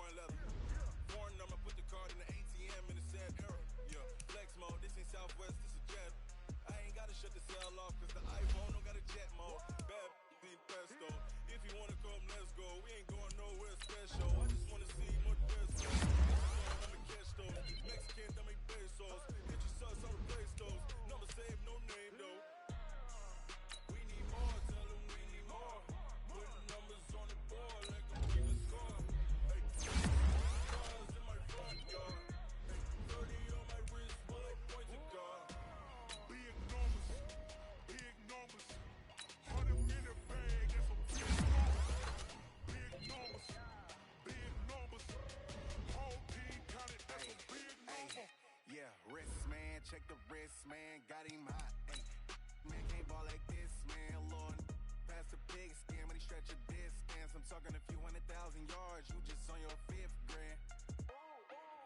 fine leather. Foreign number, put the card in the ATM in the sad era. Yeah, flex mode, this ain't Southwest, this a jet. I ain't gotta shut the cell off, cause the iPhone don't got a jet mode. Bad need pesto. If you wanna come, let's go. We ain't going nowhere special. I just wanna see more dress. I'm a catch though. Mexican, that make pesos. Get your sus, I'll replace those. Number save, no name though. We need more, tell them we need more. Putting numbers on the board like I'm keeping score. Hey, cars in my front yard. Hey, 30 on my wrist, bullet point to God. Big numbers, 100 in the bag, that's a big number. Big numbers, whole team counted, that's a big number. Yeah, wrist man, check the wrist man, got him hot. Ay, man can't ball like this, man. Lord, pass the pig skin when he stretch a distance. I'm talking a few 100,000 yards, you just on your 5th grand.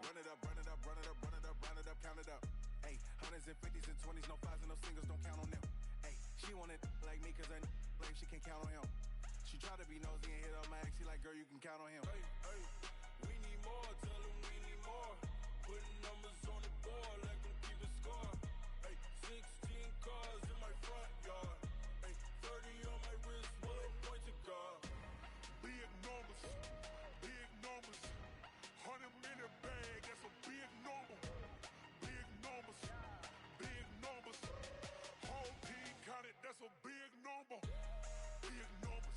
Run it up, run it up, run it up, run it up, run it up, count it up. Ay, hundreds and 50s and 20s, no 5s and no singles, don't count on them. Ay, she wanted like me cause I blame she can't count on him. She tried to be nosy and hit up my ex, she like, girl, you can count on him. Hey, hey, we need more, tell them we need more. Putting numbers on the board like I'm keeping score. Hey, 16 cars in my front yard. Hey, 30 on my wrist, bullet point to God. Big numbers, 100 in the bag, that's a big number. Big numbers, whole team counted, that's a big number. Big numbers,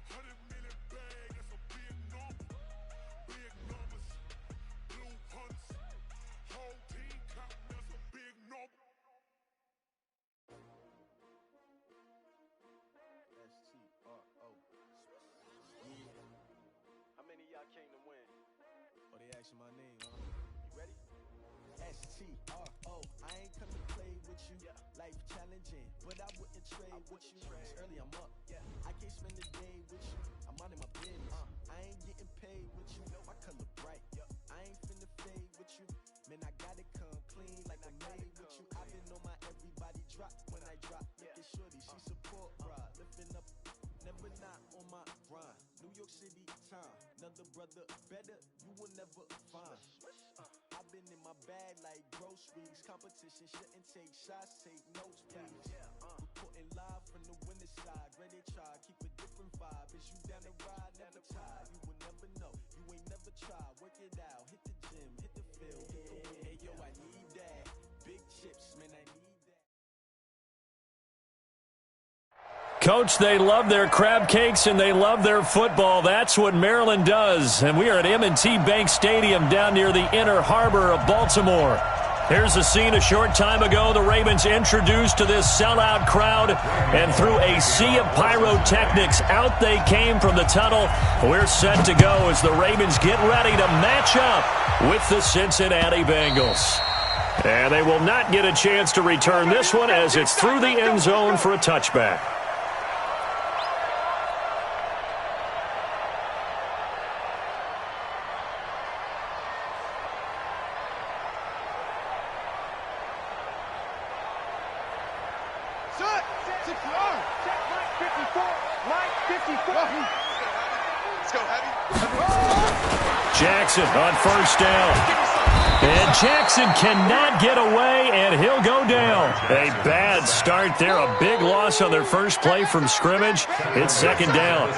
100 in the bag, that's a big number. Big numbers, blue hunts, whole team counting, that's a big number. STRO. How many of y'all came to win? Oh, they asking my name, huh? You ready? STRO. I ain't come to play with you. Yeah. Life challenging, but I wouldn't trade with you. It's early, I'm up. Yeah. I can't spend the day with you. I'm out in my business. I ain't getting paid with you. My color bright. I ain't finna fade with you. Man, I gotta come clean like I'm made with you. I've been on my everybody drop when I drop. Look at shorty, she support ride. Lifting up, never not on my grind. New York City time. Another brother better, you will never find. I've been in my bag like groceries. Competition shouldn't take shots, take notes, please. Reporting live from the winning side. Ready try, keep a different vibe. Is you down the ride, never tired. You will never know, you ain't never tried. Work it out, hit the gym, hit the field. Hey yo, I need that. Big chips, man, I need that. Coach, they love their crab cakes and they love their football. That's what Maryland does. And we are at M&T Bank Stadium down near the Inner Harbor of Baltimore. Here's a scene a short time ago. The Ravens introduced to this sellout crowd, and through a sea of pyrotechnics, out they came from the tunnel. We're set to go as the Ravens get ready to match up with the Cincinnati Bengals. And they will not get a chance to return this one as it's through the end zone for a touchback. Jackson on first down. And Jackson cannot get away, and he'll go down. A bad start there, a big loss on their first play from scrimmage. It's second down.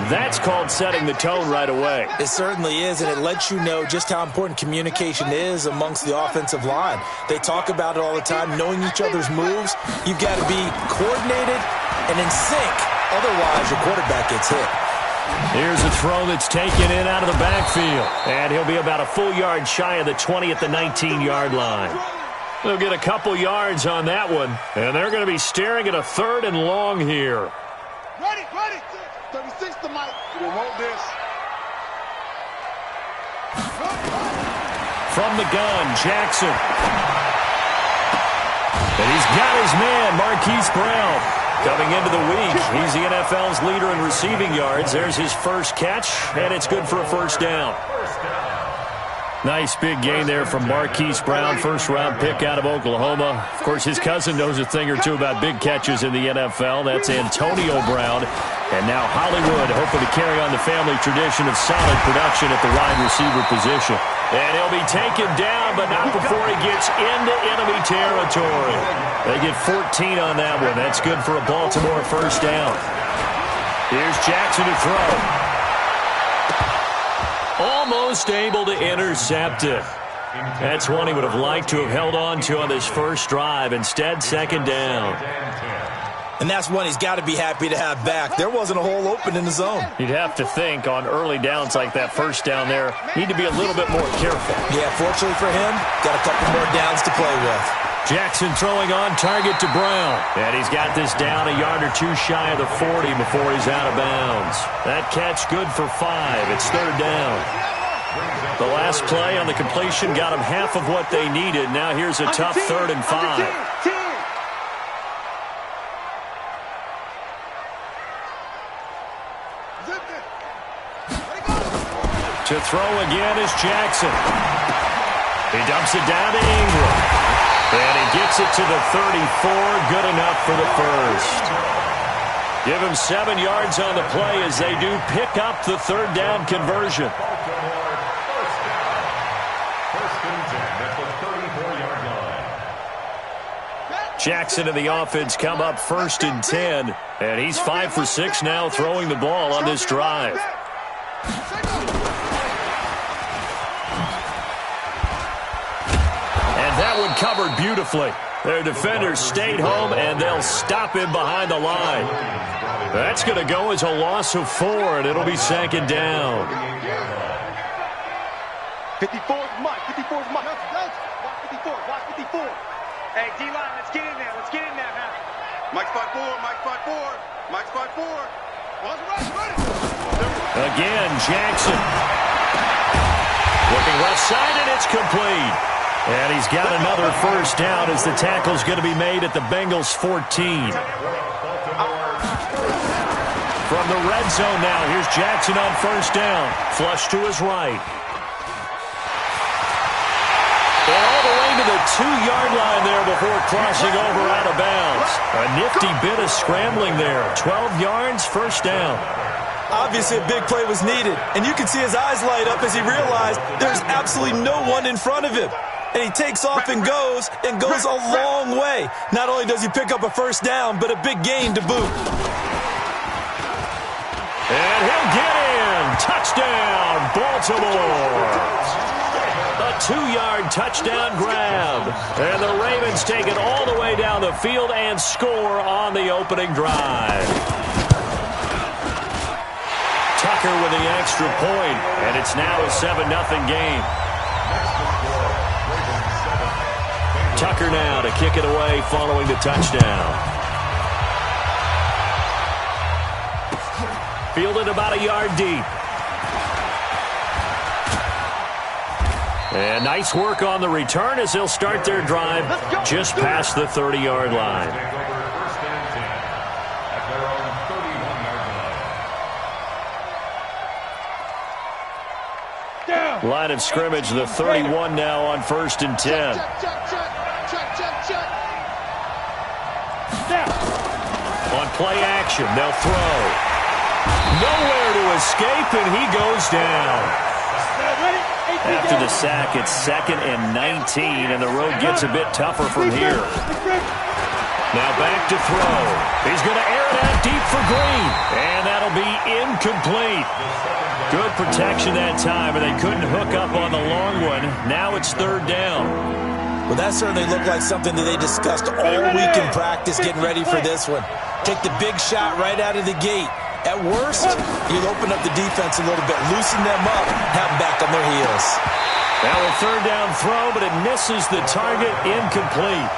That's called setting the tone right away. It certainly is, and it lets you know just how important communication is amongst the offensive line. They talk about it all the time, knowing each other's moves. You've got to be coordinated and in sync. Otherwise, your quarterback gets hit. Here's a throw that's taken in out of the backfield. And he'll be about a full yard shy of the 20 at the 19-yard line. They'll get a couple yards on that one. And they're going to be staring at a 3rd and long here. Ready. 36 to Mike. We want this. From the gun, Jackson. And he's got his man, Marquise Brown. Coming into the week, he's the NFL's leader in receiving yards. There's his first catch, and it's good for a first down. Nice big gain there from Marquise Brown, first-round pick out of Oklahoma. Of course, his cousin knows a thing or two about big catches in the NFL. That's Antonio Brown. And now Hollywood hoping to carry on the family tradition of solid production at the wide receiver position. And he'll be taken down, but not before he gets into enemy territory. They get 14 on that one. That's good for a Baltimore first down. Here's Jackson to throw. Almost able to intercept it. That's one he would have liked to have held on to on this first drive. Instead, second down. And that's one he's got to be happy to have back. There wasn't a hole open in the zone. You'd have to think on early downs like that first down there, need to be a little bit more careful. Yeah, fortunately for him, got a couple more downs to play with. Jackson throwing on target to Brown. And he's got this down a yard or two shy of the 40 before he's out of bounds. That catch good for 5. It's third down. The last play on the completion got them half of what they needed. Now here's a tough 3rd and 5. To throw again is Jackson. He dumps it down to Ingram. And he gets it to the 34. Good enough for the first. Give him 7 yards on the play as they do pick up the third down conversion. Jackson and the offense come up 1st and 10. And he's 5 for 6 now throwing the ball on this drive. That one covered beautifully. Their defenders stayed home, and they'll stop him behind the line. That's going to go as a loss of 4, and it'll be second down. 54 is Mike. 54 is Mike. Watch 54. Watch 54. Hey, D-line, let's get in there. Let's get in there, man. Mike's 5-4. Mike's 5-4. Mike's 5-4. Again, Jackson. Looking left side, and it's complete. And he's got another first down as the tackle's going to be made at the Bengals 14. From the red zone now, here's Jackson on first down. Flush to his right. And all the way to the 2-yard line there before crossing over out of bounds. A nifty bit of scrambling there. 12 yards, first down. Obviously, a big play was needed, and you can see his eyes light up as he realized there's absolutely no one in front of him. And he takes off and goes a long way. Not only does he pick up a first down, but a big gain to boot. And he'll get in. Touchdown, Baltimore. A 2-yard touchdown grab. And the Ravens take it all the way down the field and score on the opening drive. Tucker with the extra point, and it's now a 7-0 game. Tucker now to kick it away following the touchdown. Fielded about a yard deep. And nice work on the return as they'll start their drive just past the 30-yard line. Line of scrimmage, the 31 now on 1st and 10. On play action, they'll throw. Nowhere to escape, and he goes down. After the sack, it's 2nd and 19, and the road gets a bit tougher from here. Now back to throw. He's going to air it out deep for Green, and that'll be incomplete. Good protection that time, and they couldn't hook up on the long one. Now it's 3rd down. Well, that certainly looked like something that they discussed all week in practice, getting ready for this one. Take the big shot right out of the gate. At worst, you'll open up the defense a little bit, loosen them up, have them back on their heels. Now a 3rd down throw, but it misses the target, incomplete.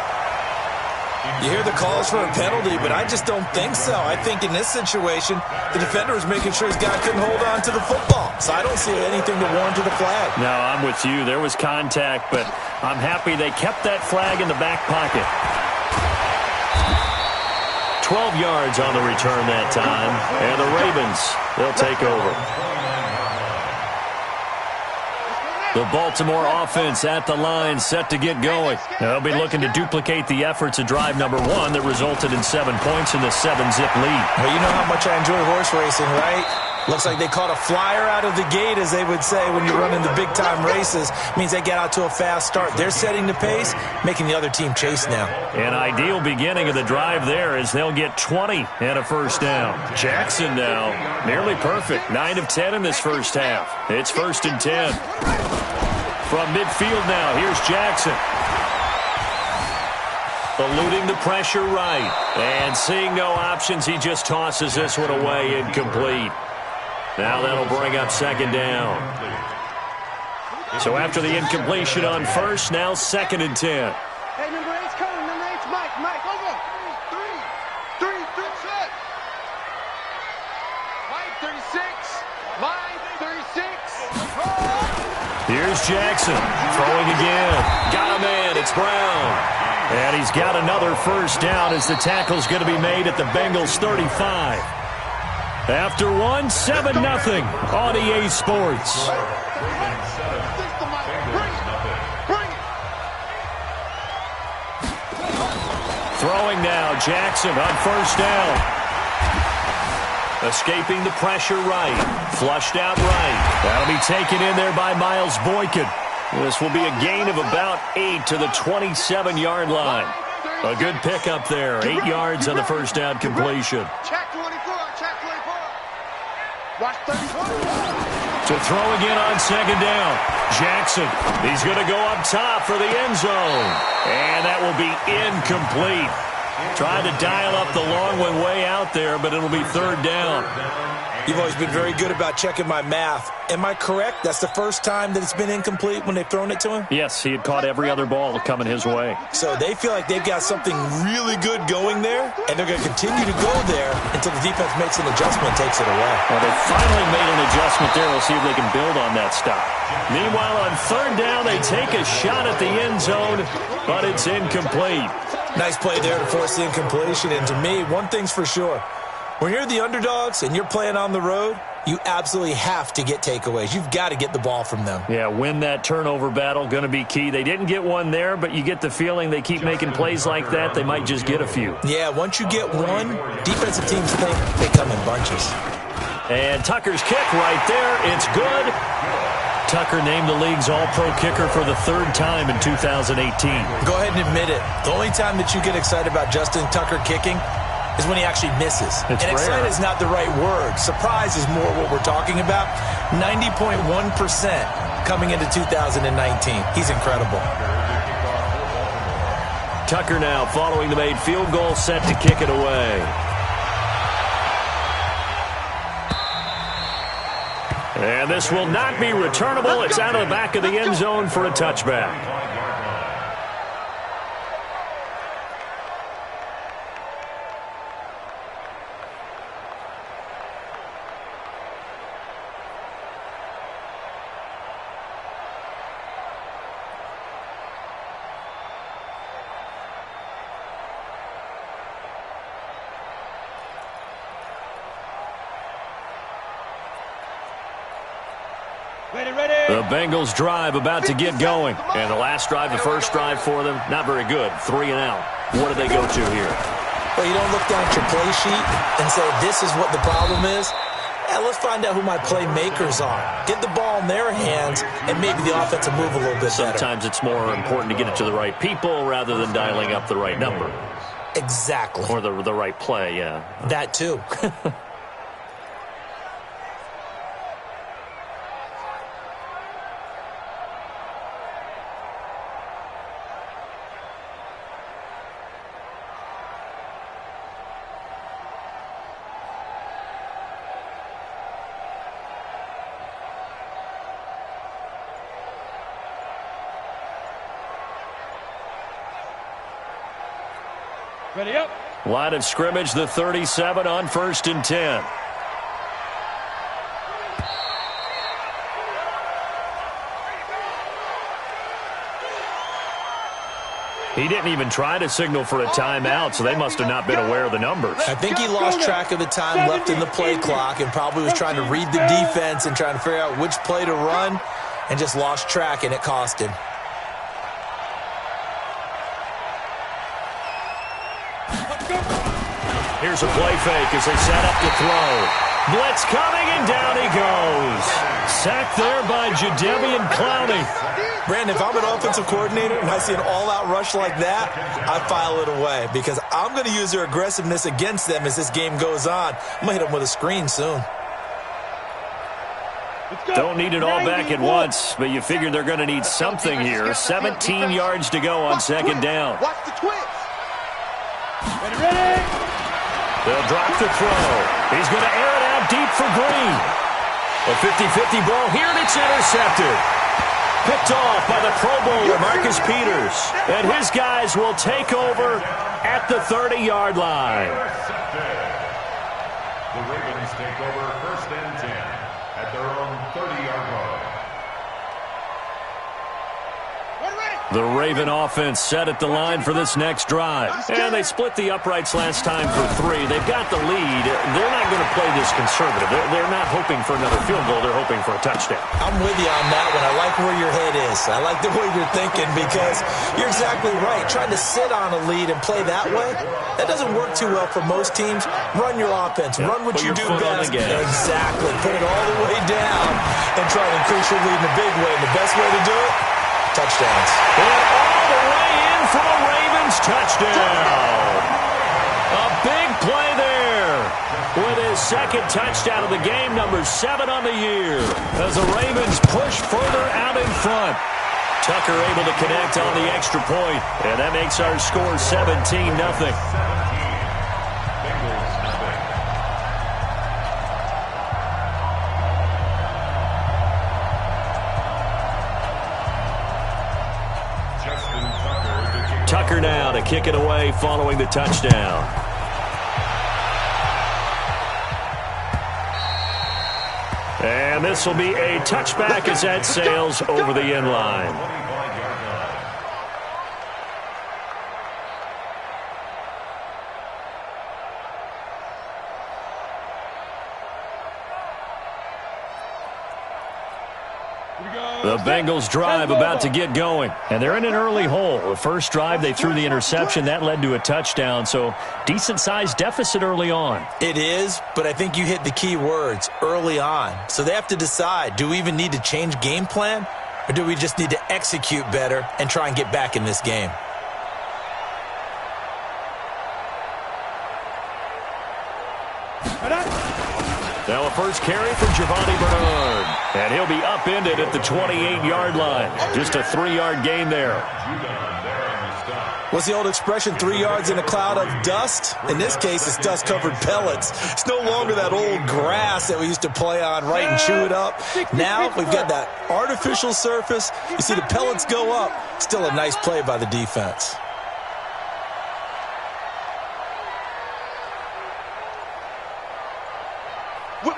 You hear the calls for a penalty, but I just don't think so. I think in this situation, the defender was making sure his guy couldn't hold on to the football. So I don't see anything to warrant to the flag. No, I'm with you. There was contact, but I'm happy they kept that flag in the back pocket. 12 yards on the return that time, and the Ravens, they'll take over. The Baltimore offense at the line, set to get going. They'll be looking to duplicate the efforts of drive number 1 that resulted in 7 points in the 7-zip lead. Well, you know how much I enjoy horse racing, right? Looks like they caught a flyer out of the gate, as they would say when you're running the big-time races. Means they get out to a fast start. They're setting the pace, making the other team chase now. An ideal beginning of the drive there as they'll get 20 and a first down. Jackson now, nearly perfect. 9 of 10 in this first half. It's 1st and 10. From midfield now, here's Jackson. Eluding the pressure right. And seeing no options, he just tosses this one away, incomplete. Now that'll bring up 2nd down. So after the incompletion on first, now 2nd and 10. Hey, number 8's coming. Number 8's Mike. Mike, over. 3, set. Mike, 36. Mike, 36. Here's Jackson. Throwing again. Got a man. It's Brown. And he's got another first down as the tackle's going to be made at the Bengals 35. After 1, 7-0 on EA Sports. Throwing now, Jackson on first down. Escaping the pressure right. Flushed out right. That'll be taken in there by Miles Boykin. This will be a gain of about 8 to the 27-yard line. A good pickup there. 8 yards on the first down completion. Check 24. Watch 34. To throw again on 2nd down. Jackson, he's going to go up top for the end zone. And that will be incomplete. Tried to dial up the long one way out there, but it'll be 3rd down. You've always been very good about checking my math. Am I correct? That's the first time that it's been incomplete when they've thrown it to him? Yes, he had caught every other ball coming his way. So they feel like they've got something really good going there, and they're going to continue to go there until the defense makes an adjustment and takes it away. Well, they finally made an adjustment there. We'll see if they can build on that stop. Meanwhile, on 3rd down, they take a shot at the end zone, but it's incomplete. Nice play there to force the incompletion, and to me, one thing's for sure. When you're the underdogs and you're playing on the road, you absolutely have to get takeaways. You've got to get the ball from them. Yeah, win that turnover battle, going to be key. They didn't get one there, but you get the feeling they keep making plays like that, they might just get a few. Yeah, once you get one, defensive teams think they come in bunches. And Tucker's kick right there. It's good. Tucker named the league's all-pro kicker for the 3rd time in 2018. Go ahead and admit it. The only time that you get excited about Justin Tucker kicking is when he actually misses. It's and excited rare. is not the right word. Surprise is more what we're talking about. 90.1% coming into 2019. He's incredible. Tucker now following the made field goal, set to kick it away. And this will not be returnable. It's out of the back of the end zone for a touchback. The Bengals drive about to get going. And the last drive, the first drive for them, not very good. 3 and out. What do they go to here? Well, you don't look down at your play sheet and say, this is what the problem is. Yeah, let's find out who my playmakers are. Get the ball in their hands, and maybe the offense will move a little bit better. Sometimes it's more important to get it to the right people rather than dialing up the right number. Exactly. Or the right play, yeah. That too. Ready up. Line of scrimmage, the 37 on 1st and 10. He didn't even try to signal for a timeout, so they must have not been aware of the numbers. I think he lost track of the time left in the play clock and probably was trying to read the defense and trying to figure out which play to run. and just lost track, and it cost him. Here's a play fake as they set up to throw. Blitz coming, and down he goes. Sacked there by Jadeveon Clowney. Brandon, if I'm an offensive coordinator and I see an all-out rush like that, I file it away because I'm going to use their aggressiveness against them as this game goes on. I'm going to hit them with a screen soon. Don't need it all back at once, but you figure they're going to need something here. 17 yards to go on second down. Watch the twist. Ready? They'll drop the throw. He's going to air it out deep for Green. A 50-50 ball here, and it's intercepted. Picked off by the Pro Bowler, Marcus Peters. And his guys will take over at the 30-yard line. The Ravens take over 1st and 10 at their own 30-yard line. The Raven offense set at the line for this next drive. And they split the uprights last time for 3. They've got the lead. They're not going to play this conservative. They're not hoping for another field goal. They're hoping for a touchdown. I'm with you on that one. I like where your head is. I like the way you're thinking because you're exactly right. Trying to sit on a lead and play that way, that doesn't work too well for most teams. Run your offense. Run what you do best. Exactly. Put it all the way down and try to increase your lead in a big way. And the best way to do it, touchdowns. And all the way in for a Ravens touchdown. A big play there with his second touchdown of the game, number 7 on the year, as the Ravens push further out in front. Tucker able to connect on the extra point, and that makes our score 17-0. Tucker now to kick it away following the touchdown. And this will be a touchback as that sails over the end line. The Bengals drive about to get going, and they're in an early hole. The first drive, they threw the interception. That led to a touchdown, so decent-sized deficit early on. It is, but I think you hit the key words, early on. So they have to decide, do we even need to change game plan, or do we just need to execute better and try and get back in this game? Now a first carry for Giovanni Bernard. And he'll be upended at the 28-yard line. Just a 3-yard gain there. What's the old expression, 3 yards in a cloud of dust? In this case, it's dust-covered pellets. It's no longer that old grass that we used to play on, right, and chew it up. Now we've got that artificial surface. You see the pellets go up. Still a nice play by the defense. Whip.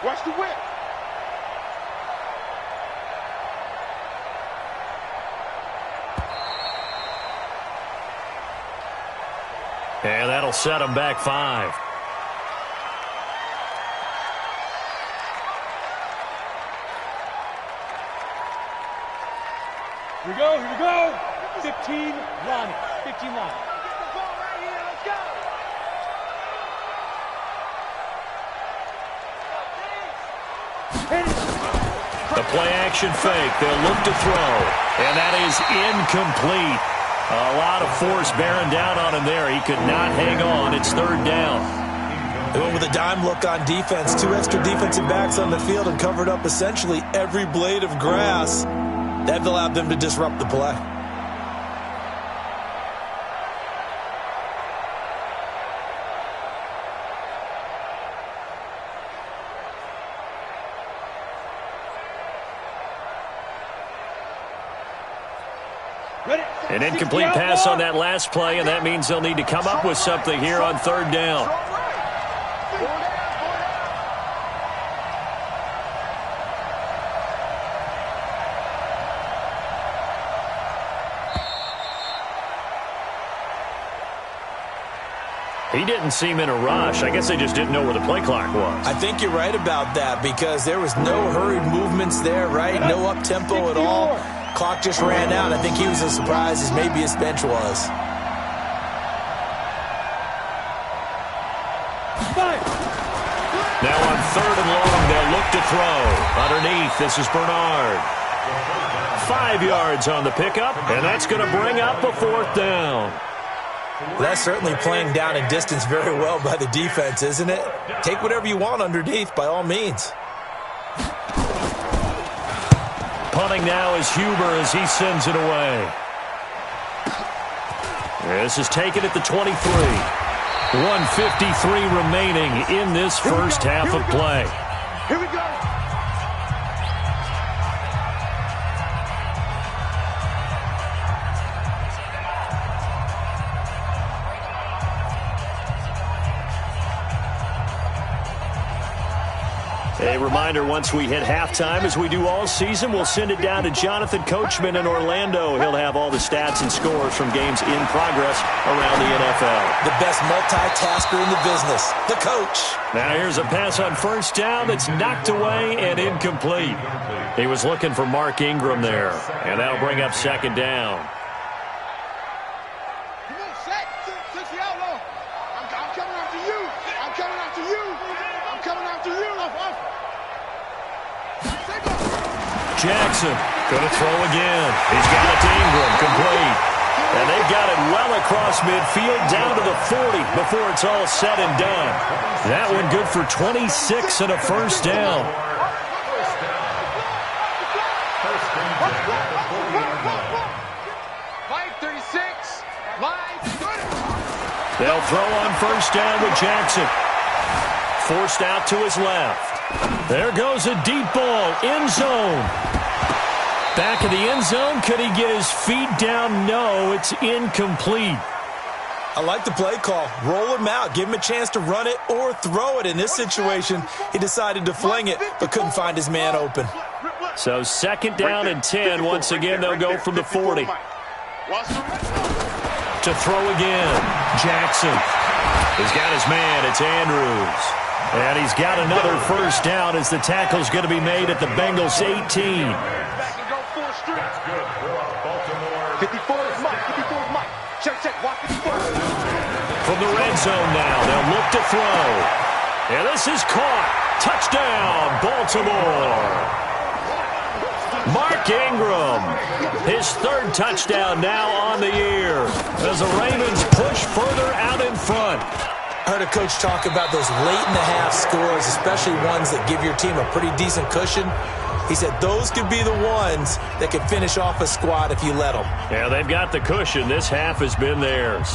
Watch the whip. And that'll set them back 5. Here we go. 15 line. 15 line. The play-action fake. They'll look to throw. And that is incomplete. A lot of force bearing down on him there. He could not hang on. It's 3rd down. They went with a dime look on defense. 2 extra defensive backs on the field and covered up essentially every blade of grass. That allowed them to disrupt the play. An incomplete pass on that last play, and that means they'll need to come up with something here on 3rd down. He didn't seem in a rush. I guess they just didn't know where the play clock was. I think you're right about that because there was no hurried movements there, right? No up-tempo at all. Clock just ran out. I think he was as surprised as maybe his bench was. Now on 3rd and long, they'll look to throw. Underneath, this is Bernard. 5 yards on the pickup, and that's going to bring up a 4th down. That's certainly playing down and distance very well by the defense, isn't it? Take whatever you want underneath, by all means. Punting now is Huber as he sends it away. This is taken at the 23. 1:53 remaining in this first half of play. Here we go. A reminder, once we hit halftime, as we do all season, we'll send it down to Jonathan Coachman in Orlando. He'll have all the stats and scores from games in progress around the NFL. The best multitasker in the business, the coach. Now here's a pass on 1st down that's knocked away and incomplete. He was looking for Mark Ingram there, and that'll bring up 2nd down. Come on, set. Touch the outlaw. I'm coming after you. I'm coming after you. I'm coming after you. Jackson going to throw again. He's got it to Ingram, complete. And they've got it well across midfield down to the 40 before it's all said and done. That one good for 26 and a 1st down. They'll throw on 1st down with Jackson. Forced out to his left. There goes a deep ball, end zone. Back of the end zone, could he get his feet down? No, it's incomplete. I like the play call. Roll him out. Give him a chance to run it or throw it. In this situation, he decided to fling it, but couldn't find his man open. So 2nd down and 10. Once again, they'll go from the 40. To throw again, Jackson. He's got his man. It's Andrews. And he's got another 1st down as the tackle's going to be made at the Bengals 18. 54 is Mike. 54 is Mike. Check. Watch 54. From the red zone now, they'll look to throw. And this is caught. Touchdown, Baltimore. Mark Ingram, his 3rd touchdown now on the year as the Ravens push further out in front. I heard a coach talk about those late-in-the-half scores, especially ones that give your team a pretty decent cushion. He said those could be the ones that could finish off a squad if you let them. Yeah, they've got the cushion. This half has been theirs.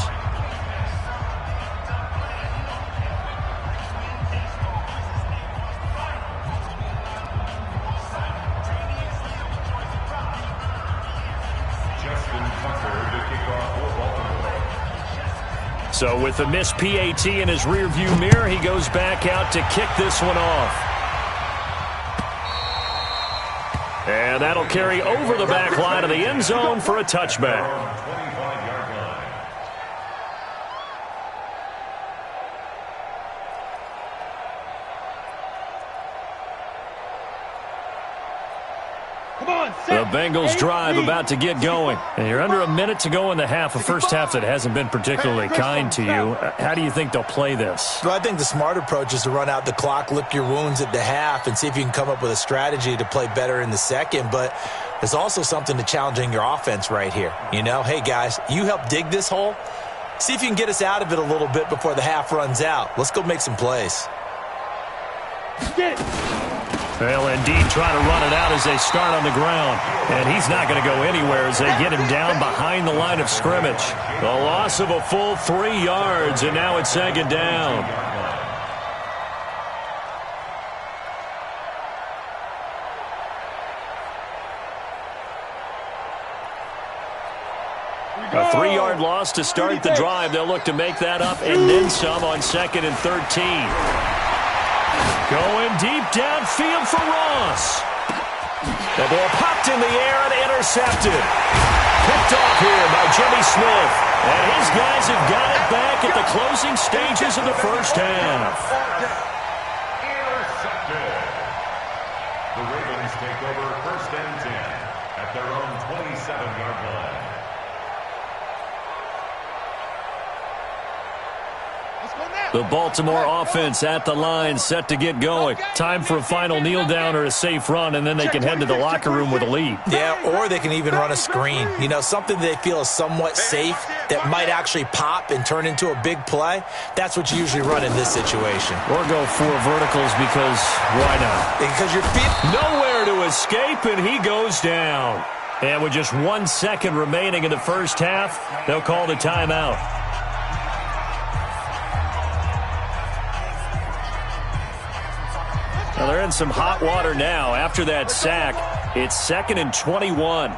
So with the missed PAT in his rearview mirror, he goes back out to kick this one off. And that'll carry over the back line of the end zone for a touchback. The Bengals drive about to get going. And you're under a minute to go in the half, a first half that hasn't been particularly kind to you. How do you think they'll play this? Well, I think the smart approach is to run out the clock, lick your wounds at the half, and see if you can come up with a strategy to play better in the second. But there's also something to challenging your offense right here. You know, hey, guys, you help dig this hole. See if you can get us out of it a little bit before the half runs out. Let's go make some plays. Get it. They'll indeed try to run it out as they start on the ground. And he's not going to go anywhere as they get him down behind the line of scrimmage. The loss of a full 3 yards, and now it's 2nd down. A 3-yard loss to start the drive. They'll look to make that up and then some on 2nd and 13. Going deep downfield for Ross. The ball popped in the air and intercepted. Picked off here by Jimmy Smith. And his guys have got it back at the closing stages of the first half. Intercepted. The Ravens take over 1st and 10 at their own 27-yard line. The Baltimore offense at the line, set to get going. Time for a final kneel down or a safe run, and then they can head to the locker room with a lead. Yeah, or they can even run a screen. You know, something they feel is somewhat safe that might actually pop and turn into a big play. That's what you usually run in this situation. Or go 4 verticals because why not? Because your feet... Nowhere to escape, and he goes down. And with just 1 second remaining in the first half, they'll call the timeout. Well, they're in some hot water now. After that sack, it's 2nd and 21.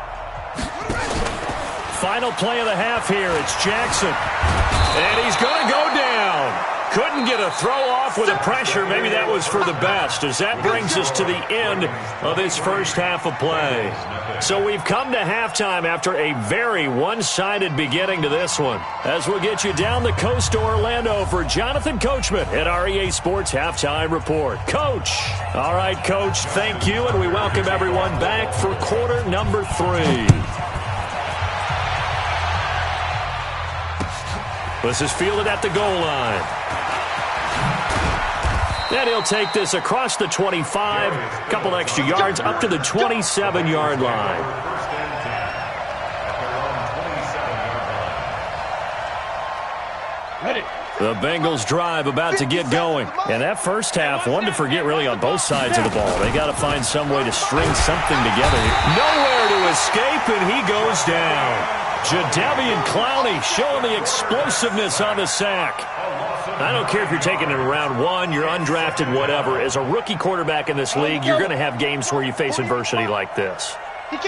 Final play of the half here. It's Jackson. And he's going to go down. Couldn't get a throw off with the pressure. Maybe that was for the best, as that brings us to the end of this first half of play. So we've come to halftime after a very one-sided beginning to this one. As we'll get you down the coast to Orlando for Jonathan Coachman at our EA Sports Halftime Report. Coach. All right, Coach, thank you, and we welcome everyone back for quarter number 3. This is fielded at the goal line. And he'll take this across the 25, a couple extra yards, up to the 27-yard line. The Bengals drive about to get going. And that first half, one to forget really on both sides of the ball. They got to find some way to string something together. Nowhere to escape, and he goes down. Jadeveon Clowney showing the explosiveness on the sack. I don't care if you're taking it in round 1, you're undrafted, whatever. As a rookie quarterback in this league, you're going to have games where you face adversity like this.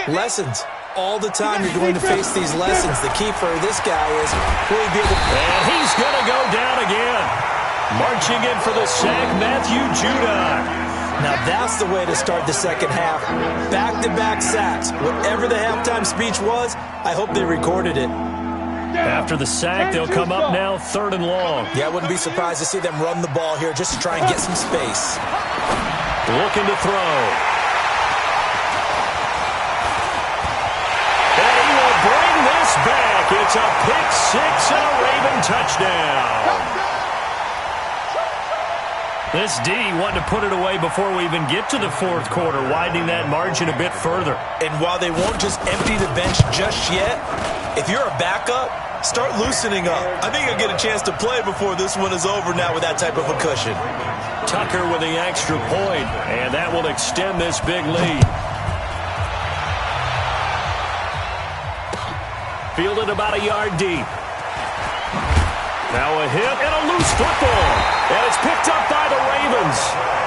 Lessons. All the time you're going to face these lessons. The key for this guy is will he be able to... And he's going to go down again. Marching in for the sack, Matthew Judon. Now that's the way to start the second half. Back-to-back sacks. Whatever the halftime speech was, I hope they recorded it. After the sack, they'll come up now 3rd and long. Yeah, I wouldn't be surprised to see them run the ball here just to try and get some space. Looking to throw. And he will bring this back. It's a pick-6 and a Raven touchdown. This D wanting to put it away before we even get to the 4th quarter, widening that margin a bit further. And while they won't just empty the bench just yet, if you're a backup, start loosening up. I think you'll get a chance to play before this one is over now with that type of a cushion. Tucker with the extra point, and that will extend this big lead. Fielded about a yard deep. Now a hit and a loose football. And it's picked up by the Ravens.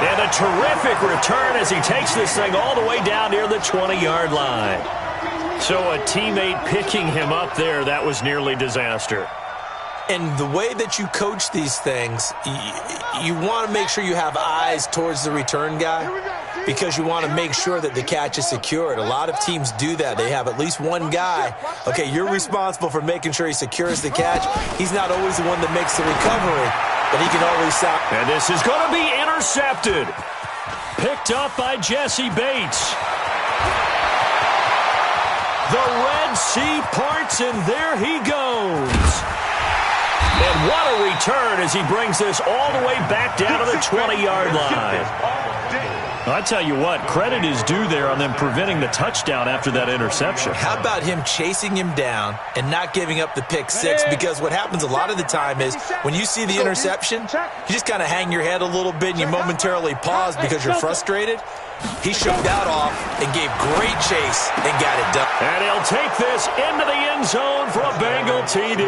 And a terrific return as he takes this thing all the way down near the 20-yard line. So a teammate picking him up there, that was nearly disaster. And the way that you coach these things, you want to make sure you have eyes towards the return guy because you want to make sure that the catch is secured. A lot of teams do that. They have at least one guy. Okay, you're responsible for making sure he secures the catch. He's not always the one that makes the recovery, but he can always stop. And this is going to be intercepted. Picked up by Jesse Bates. The Red Sea parts, and there he goes. And what a return as he brings this all the way back down to the 20-yard line. I tell you what, credit is due there on them preventing the touchdown after that interception. How about him chasing him down and not giving up the pick six? Because what happens a lot of the time is when you see the interception, you just kind of hang your head a little bit and you momentarily pause because you're frustrated. He shook that off and gave great chase and got it done. And he'll take this into the end zone for a Bengal TD.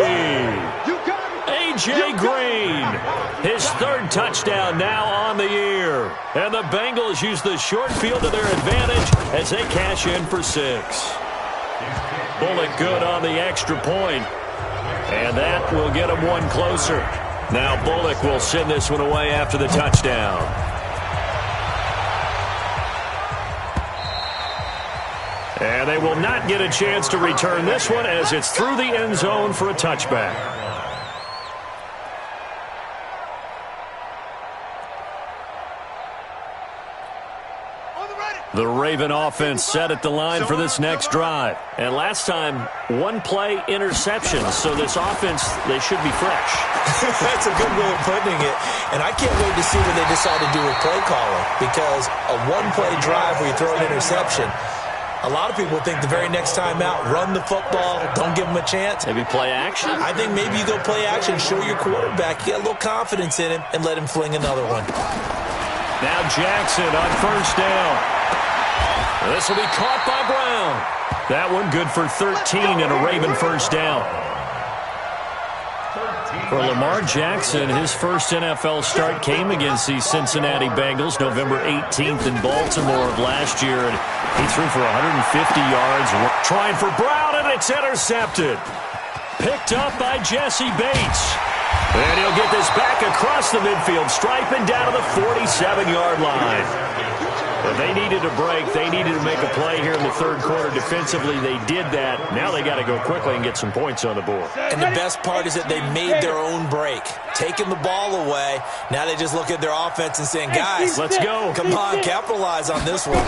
A.J. Green, his 3rd touchdown now on the year. And the Bengals use the short field to their advantage as they cash in for 6. Bullock good on the extra point. And that will get him one closer. Now Bullock will send this one away after the touchdown. And they will not get a chance to return this one as it's through the end zone for a touchback. The Raven offense set at the line for this next drive. And last time, one-play interception. So this offense, they should be fresh. That's a good way of putting it. And I can't wait to see what they decide to do with play calling. Because a one-play drive where you throw an interception, a lot of people think the very next time out, run the football, don't give them a chance. Maybe play action? I think maybe you go play action, show your quarterback, get a little confidence in him, and let him fling another one. Now Jackson on first down. This will be caught by Brown. That one good for 13 and a Raven first down. For Lamar Jackson, his first NFL start came against the Cincinnati Bengals November 18th in Baltimore of last year, and he threw for 150 yards. Trying for Brown, and it's intercepted. Picked up by Jesse Bates. And he'll get this back across the midfield stripe and down to the 47-yard line. But they needed a break. They needed to make a play here in the third quarter. Defensively, they did that. Now they got to go quickly and get some points on the board. And the best part is that they made their own break. Taking the ball away. Now they just look at their offense and saying, guys, let's go. Come on, capitalize on this one.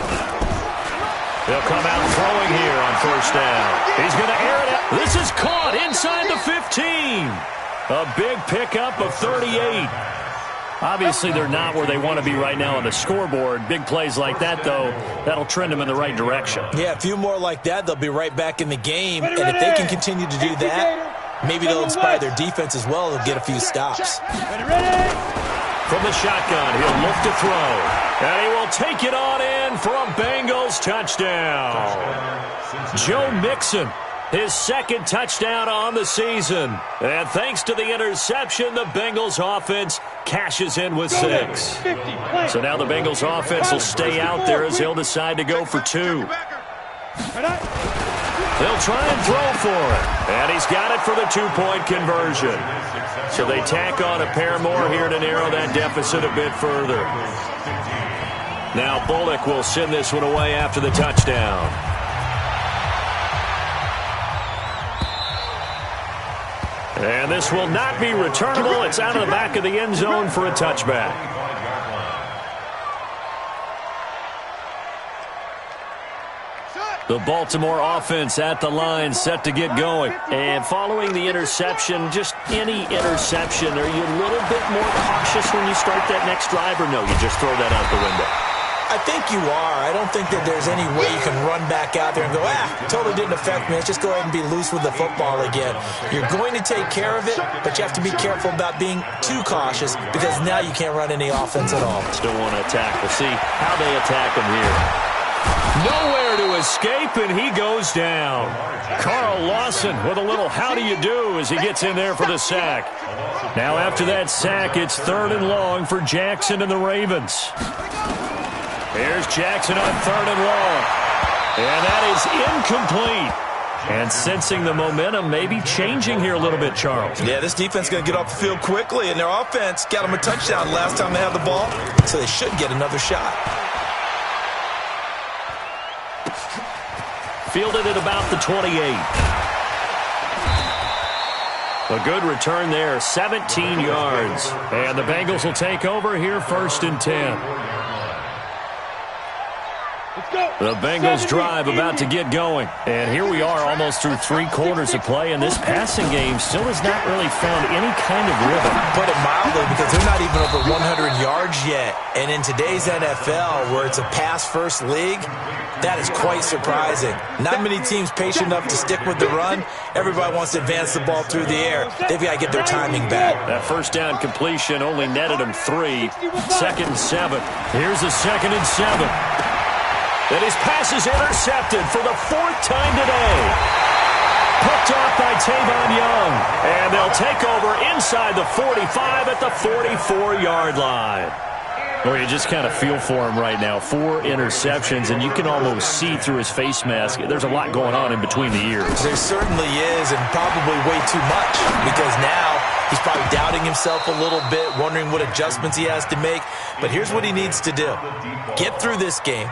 They'll come out throwing here on first down. He's going to air it out. This is caught inside the 15. A big pickup of 38. Obviously, they're not where they want to be right now on the scoreboard. Big plays like that, though, that'll trend them in the right direction. Yeah, a few more like that, they'll be right back in the game. And if they can continue to do that, maybe they'll inspire their defense as well. They'll get a few stops. From the shotgun, he'll look to throw. And he will take it on in for a Bengals touchdown. Joe Mixon, his second touchdown on the season. And thanks to the interception, the Bengals offense cashes in with 6. So now the Bengals offense will stay out there as they'll decide to go for 2. They'll try and throw for it. And he's got it for the 2-point conversion. So they tack on a pair more here to narrow that deficit a bit further. Now Bullock will send this one away after the touchdown. And this will not be returnable. It's out of the back of the end zone for a touchback. The Baltimore offense at the line, set to get going. And following the interception, just any interception, are you a little bit more cautious when you start that next drive, or no, you just throw that out the window? I think you are. I don't think that there's any way you can run back out there and go, totally didn't affect me. Let's just go ahead and be loose with the football again. You're going to take care of it, but you have to be careful about being too cautious because now you can't run any offense at all. Still want to attack. We'll see how they attack him here. Nowhere to escape, and he goes down. Carl Lawson with a little how do you do as he gets in there for the sack. Now after that sack, it's 3rd and long for Jackson and the Ravens. Here's Jackson on 3rd and long. And that is incomplete. And sensing the momentum, maybe changing here a little bit, Charles. Yeah, this defense is going to get off the field quickly, and their offense got them a touchdown last time they had the ball, so they should get another shot. Fielded at about the 28. A good return there, 17 yards. And the Bengals will take over here 1st and 10. The Bengals drive about to get going. And here we are almost through 3 quarters of play, and this passing game still has not really found any kind of rhythm. Put it mildly, because they're not even over 100 yards yet. And in today's NFL, where it's a pass-first league, that is quite surprising. Not many teams patient enough to stick with the run. Everybody wants to advance the ball through the air. They've got to get their timing back. That first down completion only netted them 3. 2nd and 7. Here's a 2nd and 7. And his pass is intercepted for the 4th time today. Picked off by Tavon Young. And they'll take over inside the 45 at the 44-yard line. Well, you just kind of feel for him right now. 4 interceptions, and you can almost see through his face mask. There's a lot going on in between the ears. There certainly is, and probably way too much, because now he's probably doubting himself a little bit, wondering what adjustments he has to make. But here's what he needs to do. Get through this game.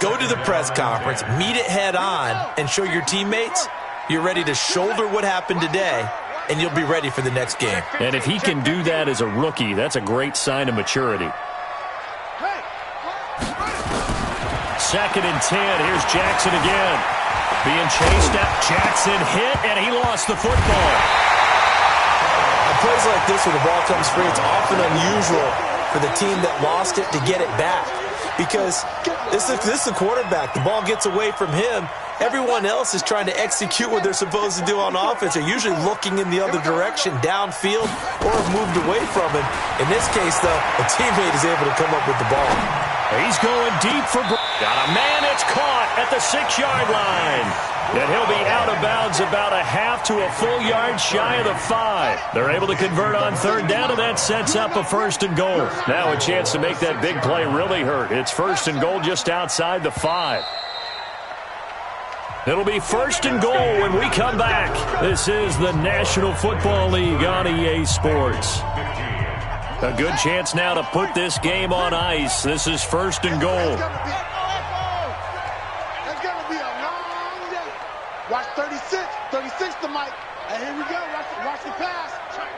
Go to the press conference, meet it head on, and show your teammates you're ready to shoulder what happened today, and you'll be ready for the next game. And if he can do that as a rookie, that's a great sign of maturity. 2nd and 10. Here's Jackson again. Being chased out. Jackson hit, and he lost the football. On plays like this where the ball comes free, it's often unusual for the team that lost it to get it back. Because this is the quarterback. The ball gets away from him. Everyone else is trying to execute what they're supposed to do on offense. They're usually looking in the other direction, downfield, or have moved away from him. In this case, though, a teammate is able to come up with the ball. He's going deep for... Got a man, it's caught at the 6-yard line. And he'll be out of bounds about a half to a full yard shy of the 5. They're able to convert on 3rd down, and that sets up a 1st and goal. Now a chance to make that big play really hurt. It's 1st and goal just outside the 5. It'll be 1st and goal when we come back. This is the National Football League on EA Sports. A good chance now to put this game on ice. This is 1st and goal. It's going to be a long day. Watch 36. 36 to Mike. And here we go. Watch the pass.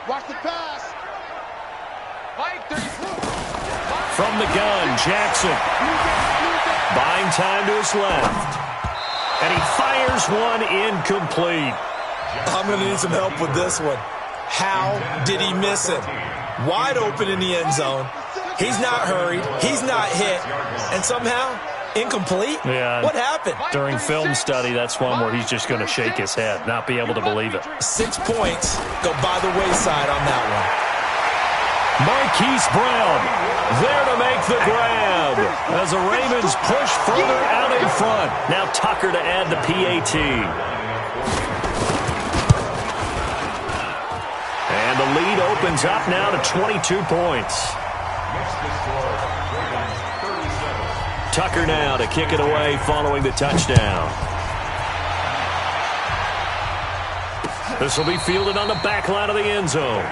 Watch the pass. Mike, 34. From the gun, Jackson. Buying time to his left. And he fires one incomplete. I'm going to need some help with this one. How did he miss it? Wide open in the end zone. He's not hurried. He's not hit. And somehow, incomplete? Yeah. What happened? During film study, that's one where he's just going to shake his head, not be able to believe it. 6 points go by the wayside on that one. Marquise Brown there to make the grab as the Ravens push further out in front. Now Tucker to add the PAT. And the lead opens up now to 22 points. Tucker now to kick it away following the touchdown. This will be fielded on the back line of the end zone.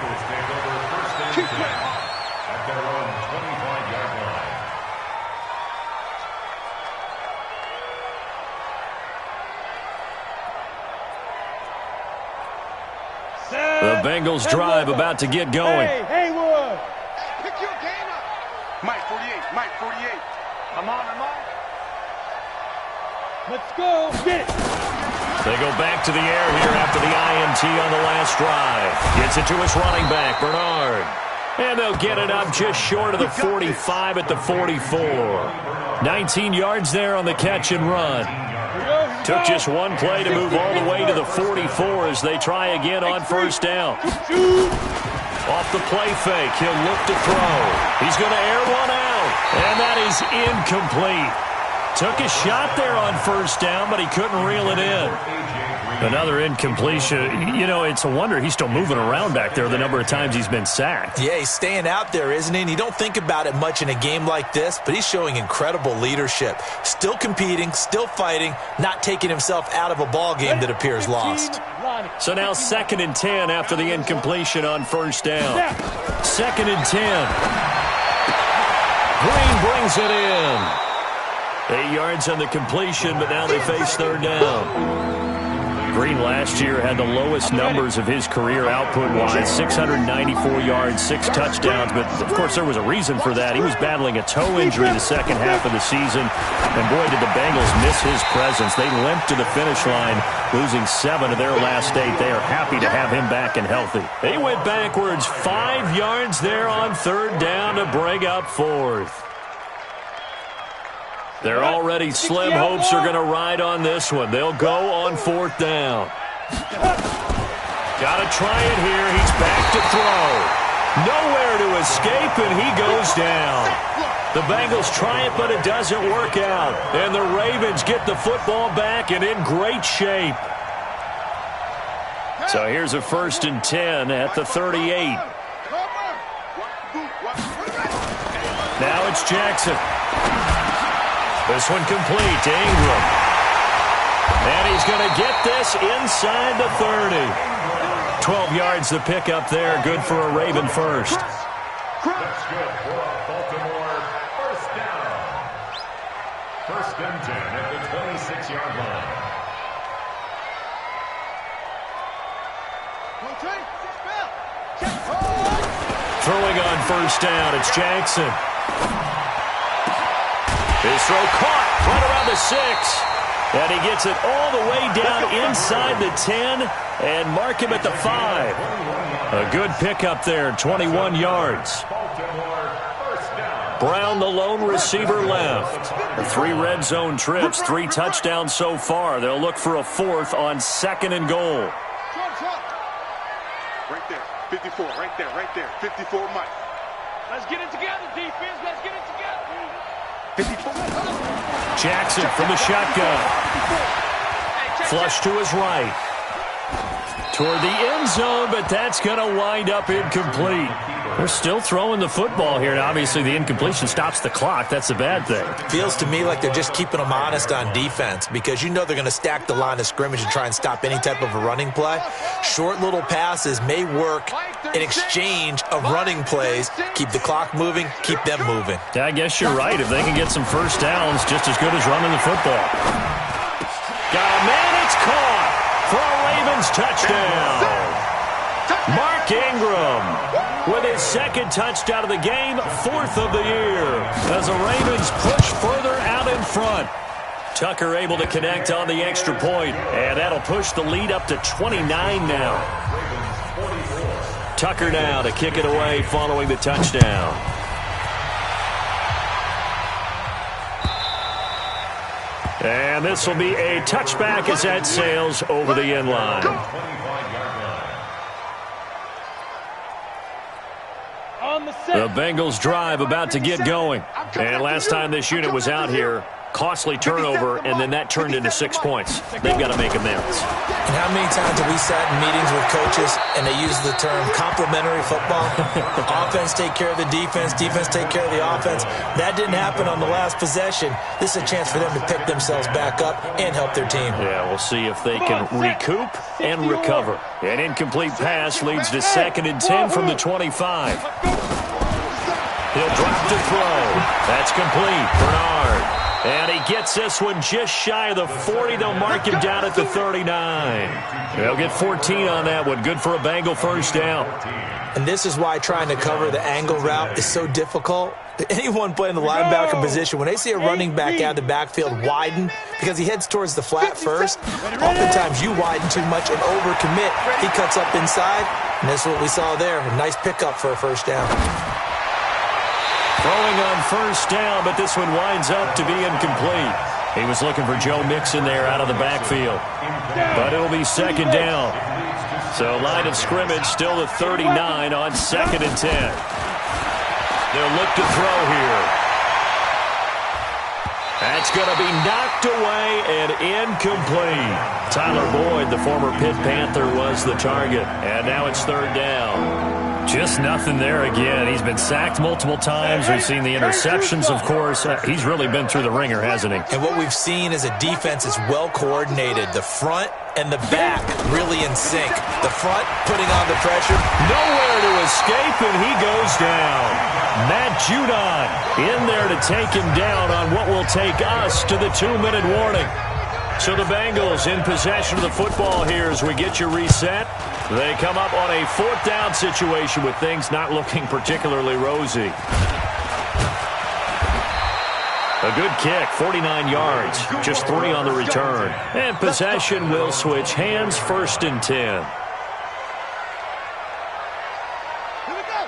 The Bengals drive about to get going. Hey, Haywood. Pick your game up. Mike 48. Mike 48. I'm on. Let's go. Get it. They go back to the air here after the INT on the last drive. Gets it to his running back, Bernard. And they'll get it up just short of the 45 at the 44. 19 yards there on the catch and run. Took just one play to move all the way to the 44 as they try again on 1st down. Off the play fake, he'll look to throw. He's going to air one out, and that is incomplete. Took a shot there on 1st down, but he couldn't reel it in. Another incompletion. You know, it's a wonder he's still moving around back there the number of times he's been sacked. Yeah, he's staying out there, isn't he? And you don't think about it much in a game like this, but he's showing incredible leadership. Still competing, still fighting, not taking himself out of a ball game that appears lost. So now 2nd and 10 after the incompletion on 1st down. 2nd and 10. Green brings it in. 8 yards on the completion, but now they face 3rd down. Green last year had the lowest numbers of his career output-wise, 694 yards, 6 touchdowns. But, of course, there was a reason for that. He was battling a toe injury the second half of the season. And, boy, did the Bengals miss his presence. They limped to the finish line, losing 7 of their last 8. They are happy to have him back and healthy. They went backwards 5 yards there on 3rd down to bring up 4th. Their already slim hopes are going to ride on this one. They'll go on 4th down. Got to try it here. He's back to throw. Nowhere to escape, and he goes down. The Bengals try it, but it doesn't work out. And the Ravens get the football back and in great shape. So here's a 1st and 10 at the 38. Now it's Jackson. This one complete to Ingram. And he's going to get this inside the 30. 12 yards to pick up there. Good for a Raven first. That's good for a Baltimore 1st down. First and 10 at the 26-yard line. Throwing on first down, it's Jackson. His throw caught right around the 6. And he gets it all the way down inside the 10 and mark him at the 5. A good pickup there, 21 yards. Brown, the lone receiver, left. 3 red zone trips, 3 touchdowns so far. They'll look for a 4th on 2nd and goal. Right there, 54, right there, 54, Mike. Let's get it together, defense, let's get it together. 54. Jackson from the shotgun. Flush to his right. Toward the end zone, but that's going to wind up incomplete. They're still throwing the football here. Now, obviously, the incompletion stops the clock. That's a bad thing. Feels to me like they're just keeping them honest on defense because you know they're going to stack the line of scrimmage and try and stop any type of a running play. Short little passes may work in exchange of running plays. Keep the clock moving, keep them moving. Yeah, I guess you're right. If they can get some first downs, just as good as running the football. Got a man, it's caught for a Ravens touchdown. Mark Ingram with his 2nd touchdown of the game, 4th of the year, as the Ravens push further out in front. Tucker able to connect on the extra point, and that'll push the lead up to 29 now. Tucker now to kick it away following the touchdown. And this will be a touchback as that sails over the end line. The Bengals drive about to get going. And last time this unit was out here, costly turnover, and then that turned into 6 points. They've got to make amends. And how many times have we sat in meetings with coaches and they use the term complementary football? Offense take care of the defense, defense take care of the offense. That didn't happen on the last possession. This is a chance for them to pick themselves back up and help their team. Yeah, we'll see if they can recoup and recover. An incomplete pass leads to 2nd and 10 from the 25. He'll drop to throw. That's complete. Bernard. And he gets this one just shy of the 40. They'll mark him down at the 39. They'll get 14 on that one. Good for a Bengal first down. And this is why trying to cover the angle route is so difficult. Anyone playing the linebacker position, when they see a running back out of the backfield widen, because he heads towards the flat first, oftentimes you widen too much and overcommit. He cuts up inside, and that's what we saw there. A nice pickup for a first down. Throwing on first down, but this one winds up to be incomplete. He was looking for Joe Mixon there out of the backfield. But it'll be 2nd down. So line of scrimmage still the 39 on 2nd and 10. They'll look to throw here. That's going to be knocked away and incomplete. Tyler Boyd, the former Pitt Panther, was the target. And now it's 3rd down. Just nothing there again. He's been sacked multiple times. We've seen the interceptions, of course. He's really been through the ringer, hasn't he? And what we've seen is a defense is well coordinated. The front and the back really in sync. The front putting on the pressure. Nowhere to escape, and he goes down. Matt Judon in there to take him down on what will take us to the 2-minute warning. So the Bengals in possession of the football here as we get you reset. They come up on a 4th down situation with things not looking particularly rosy. A good kick, 49 yards, just 3 on the return. And possession will switch hands, 1st and 10.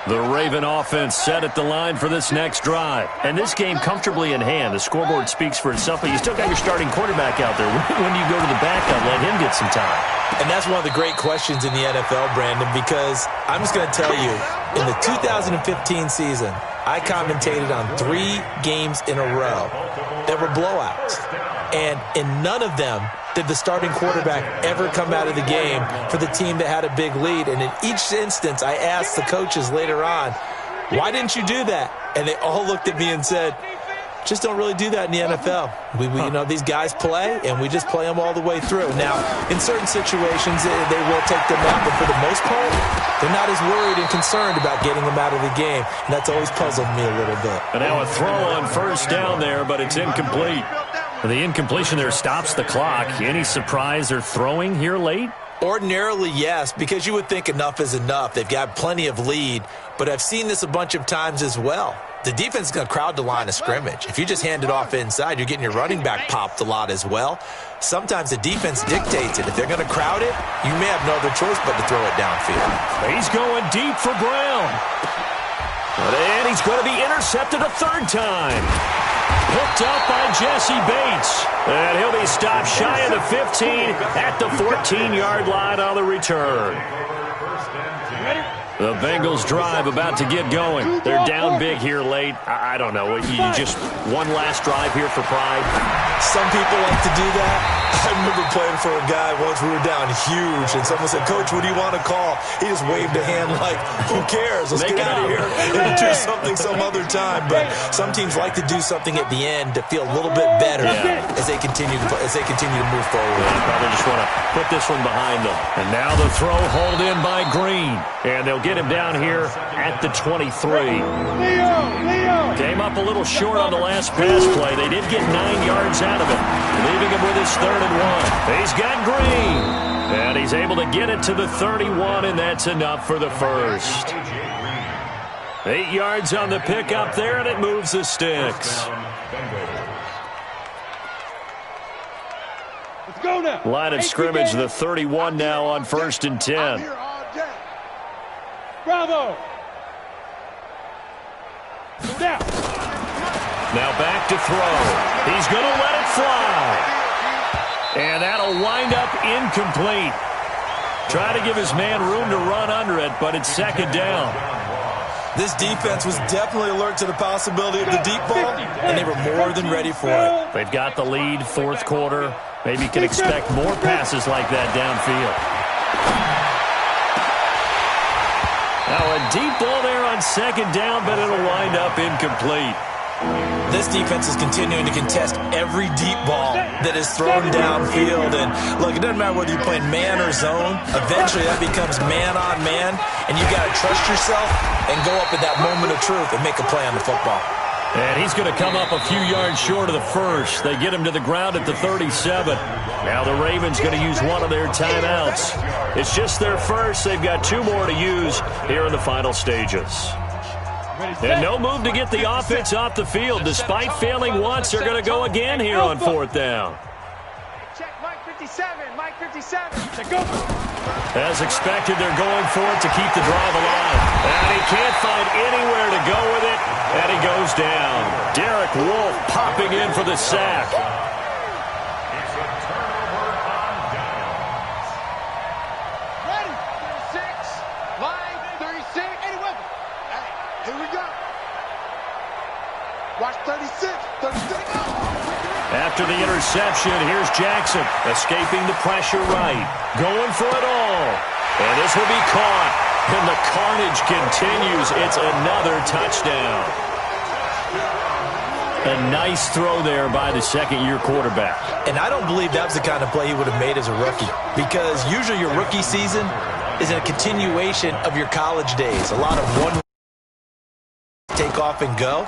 The Raven offense set at the line for this next drive. And this game comfortably in hand. The scoreboard speaks for itself, but you still got your starting quarterback out there. When do you go to the backup, let him get some time? And that's one of the great questions in the NFL, Brandon, because I'm just going to tell you, in the 2015 season, I commentated on 3 games in a row that were blowouts. And in none of them did the starting quarterback ever come out of the game for the team that had a big lead. And in each instance, I asked the coaches later on, why didn't you do that? And they all looked at me and said, just don't really do that in the NFL. These guys play, and we just play them all the way through. Now, in certain situations, they will take them out, but for the most part, they're not as worried and concerned about getting them out of the game, and that's always puzzled me a little bit. And now a throw on first down there, but it's incomplete. The incompletion there stops the clock. Any surprise they're throwing here late? Ordinarily, yes, because you would think enough is enough. They've got plenty of lead, but I've seen this a bunch of times as well. The defense is going to crowd the line of scrimmage. If you just hand it off inside, you're getting your running back popped a lot as well. Sometimes the defense dictates it. If they're going to crowd it, you may have no other choice but to throw it downfield. He's going deep for Brown. And he's going to be intercepted a third time. Picked up by Jesse Bates. And he'll be stopped shy of the 15 at the 14-yard line on the return. The Bengals drive about to get going. They're down big here late. I don't know. You just one last drive here for pride? Some people like to do that. I remember playing for a guy once. We were down huge, and someone said, "Coach, what do you want to call?" He just waved a hand like, "Who cares? Let's get out of here and do something some other time." But some teams like to do something at the end to feel a little bit better as they continue to move forward. They probably just want to put this one behind them. And now the throw hauled in by Green, and they'll get him down here at the 23. Came up a little short on the last pass play. They did get 9 yards out of it, leaving him with his 3rd and 1. He's got Green, and he's able to get it to the 31, and that's enough for the first. 8 yards on the pickup there, and it moves the sticks. Let's go now. Line of scrimmage, the 31 now on 1st and 10. Bravo. Down. Now back to throw. He's going to let it fly. And that'll wind up incomplete. Try to give his man room to run under it, but it's 2nd down. This defense was definitely alert to the possibility of the deep ball, and they were more than ready for it. They've got the lead, 4th quarter. Maybe you can expect more passes like that downfield. Now a deep ball there on 2nd down, but it'll wind up incomplete. This defense is continuing to contest every deep ball that is thrown downfield. And look, it doesn't matter whether you're playing man or zone. Eventually that becomes man on man, and you got to trust yourself and go up at that moment of truth and make a play on the football. And he's going to come up a few yards short of the first. They get him to the ground at the 37. Now the Ravens going to use one of their timeouts. It's just their first. They've got 2 more to use here in the final stages. And no move to get the offense off the field. Despite failing once, they're going to go again here on 4th down. Check Mike 57. Mike 57. As expected, they're going for it to keep the drive alive. And he can't find anywhere to go with it, and he goes down. Derek Wolfe popping in for the sack. It's a turnover on downs. Ready. 36. Line 36. Eddie Weber. Hey, here we go. Watch 36. 36. After the interception, here's Jackson, escaping the pressure right, going for it all. And this will be caught, and the carnage continues. It's another touchdown. A nice throw there by the 2nd-year quarterback. And I don't believe that was the kind of play he would have made as a rookie, because usually your rookie season is a continuation of your college days. A lot of one take off and go.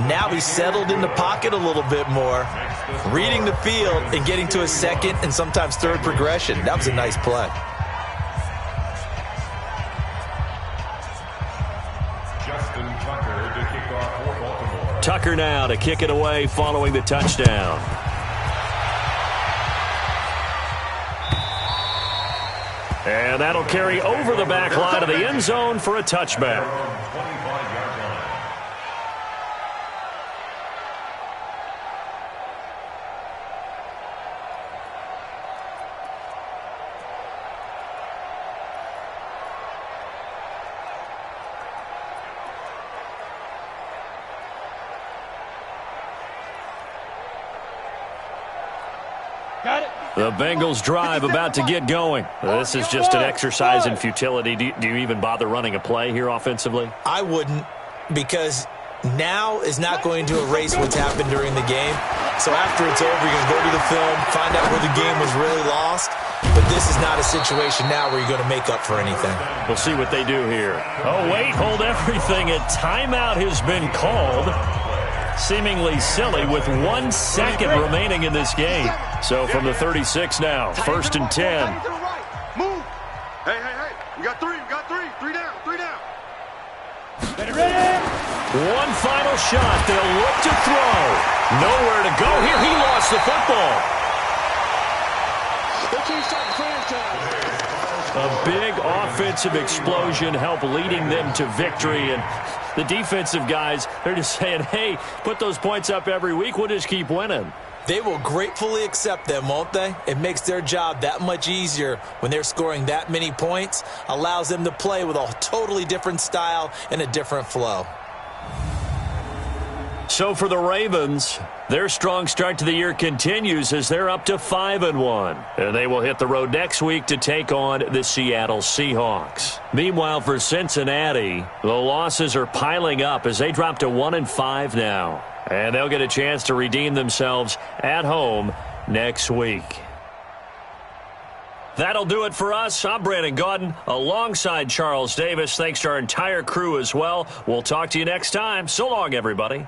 Now he's settled in the pocket a little bit more, reading the field and getting to a 2nd and sometimes 3rd progression. That was a nice play. Justin Tucker to kick off for Baltimore. Tucker now to kick it away following the touchdown. And that'll carry over the back line of the end zone for a touchback. The Bengals drive about to get going. This is just an exercise in futility. Do you even bother running a play here offensively? I wouldn't, because now is not going to erase what's happened during the game. So after it's over, you're going to go to the film, find out where the game was really lost. But this is not a situation now where you're going to make up for anything. We'll see what they do here. Oh, wait, hold everything. A timeout has been called. Seemingly silly with 1 second remaining in this game. So from the 36 now, 1st and 10. Move. Hey. We got three. Three down. One final shot. They'll look to throw. Nowhere to go here. He lost the football. A big offensive explosion helped leading them to victory. And the defensive guys, they're just saying, hey, put those points up every week. We'll just keep winning. They will gratefully accept them, won't they? It makes their job that much easier when they're scoring that many points. Allows them to play with a totally different style and a different flow. So for the Ravens, their strong start to the year continues as they're up to 5-1. And they will hit the road next week to take on the Seattle Seahawks. Meanwhile, for Cincinnati, the losses are piling up as they drop to 1-5 now. And they'll get a chance to redeem themselves at home next week. That'll do it for us. I'm Brandon Gaudin alongside Charles Davis. Thanks to our entire crew as well. We'll talk to you next time. So long, everybody.